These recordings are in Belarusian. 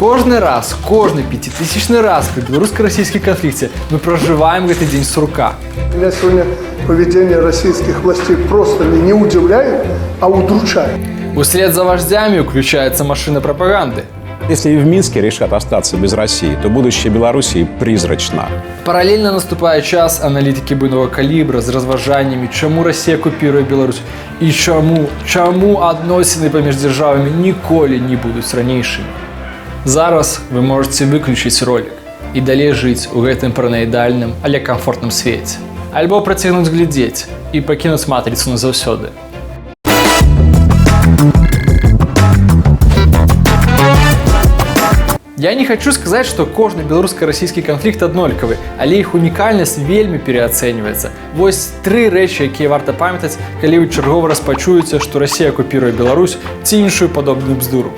Кожны 5000 раз при белорусско-российском конфликте мы проживаем этот день сурка. Меня сегодня поведение российских властей просто не удивляет, а удручает. Вслед за вождями включается машина пропаганды. Если и в Минске решат остаться без России, то будущее Белоруссии призрачно. Параллельно наступает час аналитики буйного калібра з розважаннями, чому Росія окупує Білорусь і чому адносини поміж державами ніколи не будуть ранейшими. Зараз ви можете выключить ролик і далей жыць у гэтым параноідальным, але комфортным свеце. Альбо працягнуць глядзець і пакінуць матрицу назаўсёды. Я не хочу сказать, что кожны беларуска-расійскі канфлікт аднолькавы, але іх унікальнасць вельмі пераацэньваецца. Вось 3 рэчы, якія варта памятаць, калі вы чаргова распачуеце, што Расія акупіруе Беларусь ці іншую падобную бздуру.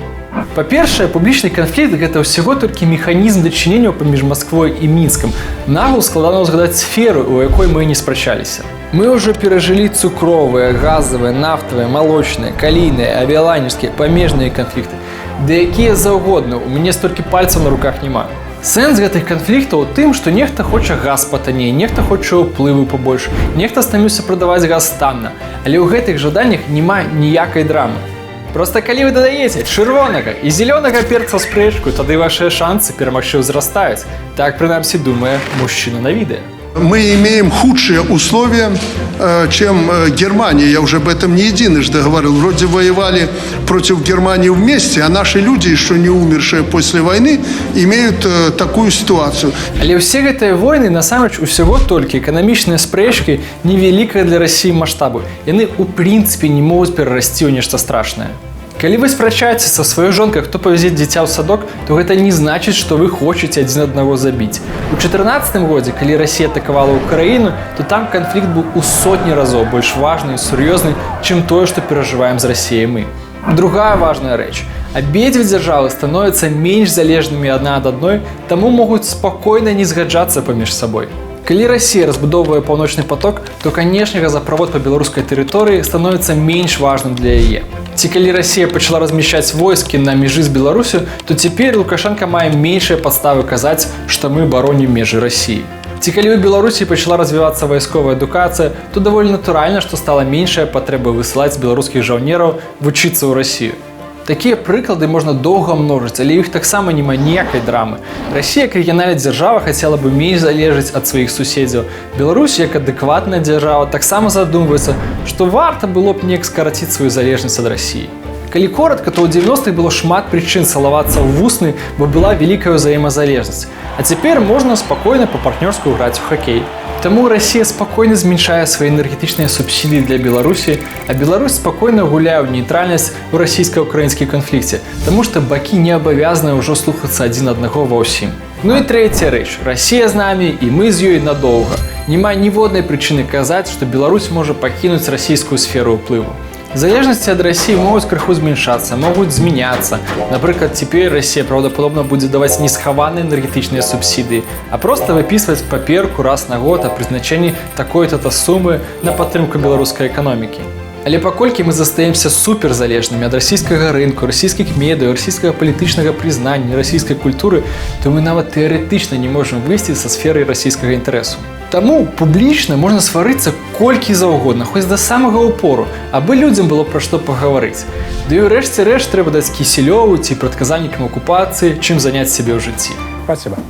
Па-першае, публічны канфлікт – гэта ўсяго толькі механізм дачынення паміж Масквой і Мінскам. Нагул складана ўзгадаць сферу, у якой мы не спрачаліся. Мы ўжо перажылі цукровыя, газавыя, нафтавыя, малочныя, калійныя, авіялайнерскія, памежныя канфлікты. Да якія заўгодна, у мяне столькі пальцаў на руках няма. Сэнс гэтых канфліктаў у тым, што нехта хоча газ патанней, нехта хоча ўплыву побольш, нехта стаміўся прадаваць газ танна. Але ў гэтых жаданнях няма ніякай драмы. Просто калі вы дадаеце чырвонага і зелёнага перца ў спрэчку, тады вашыя шансы перамагчы ўзрастаюць. Так, прынамсі, думае мужчына на відэа. Мы имеем худшие условия, чем Германия. Я уже об этом не единожды говорил. Вроде воевали против Германии вместе, а наши люди, еще не умершие после войны, имеют такую ситуацию. Але ўсе гэтыя войны, насамрэч, усяго толькі эканамічныя спрэчкі невялікая для России маштабу. Яны, у прынцыпе, не могуць перарасці ў нешта страшнае. Калі вы спрачаецеся са сваёй жонкай, хто павязе дзіця ў садок, то гэта не значыць, што вы хочаце адзін аднаго забіць. У 2014 годзе, калі Расія атакавала Украіну, то там канфлікт быў у сотні разоў больш важны і сур'ёзны, чым тое, што перажываем з Расіяй мы. Другая важная рэч. Абедзве дзяржавы становяцца менш залежнымі адна ад адной, таму могуць спакойна не згаджацца паміж сабой. Калі Расія разбудоўвае паўночны поток, то, канешне, газаправод па беларускай тэрыторыі становіцца менш важным для яе. Ці калі Расія пачала размяшчаць войскі на мяжы з Беларусю, то цяпер Лукашенка мае меншыя падставы казаць, што мы баронім межы Расіі. Ці калі ў Беларусі пачала развівацца вайсковая адукацыя, то даволі натуральна, што стала меншая патрэба высылаць беларускіх жаўнераў вучыцца ў Расію. Такія прыклады можна доўга множыць, але іх таксама няма ніякай драмы. Расія, як рэгіянальная дзяржава, хацела бы менш залежаць ад сваіх суседзяў. Беларусь, як адэкватная дзяржава, таксама задумваецца, што варта было б неяк скараціць сваю залежнасць ад Расіі. Калі коратка, то ў 90-х было шмат прычын салавацца ў вусны, бо была вялікая ўзаемазалежнасць. А цяпер можна спакойна па-партнёрску граць у хакей. Таму Расія спакойна змяншае свае энергетычныя субсідыі для Беларусі, а Беларусь спакойна гуляе ў нейтральнасць у расійска-украінскім канфлікце, таму што бакі не абавязаны ўжо слухацца адзін аднаго ва ўсім. Ну і трэцяя рэч. Расія з намі і мы з ёй надоўга. Няма ніводнай прычыны казаць, што Беларусь можа пакінуць расійскую сферу ўплыву. Залежнасці ад Расіі могуць крыху змяншацца, могуць змяняцца. Напрыклад, цяпер Расія праўдападобна будзе даваць не схаваныя энергетычныя субсідыі, а проста выпісваць паперку раз на год о прызначэнні такой-то сумы на падтрымку беларускай эканомікі. Але паколькі мы застаемся суперзалежнымі ад расійскага рынку, расійскіх медыа, расійскага палітычнага прызнання, расійскай культуры, то мы нават тэарэтычна не можам выйсці са сферы расійскага інтарэсу. Таму публічна можна сварыцца колькі заўгодна, хоць да самага ўпору, абы людзям было пра што пагаварыць. Ды і ўрэшце рэшт трэба даць Кісельову ці прадказальнікам акупацыі, чым заняць сябе ў жыцці. Спасибо.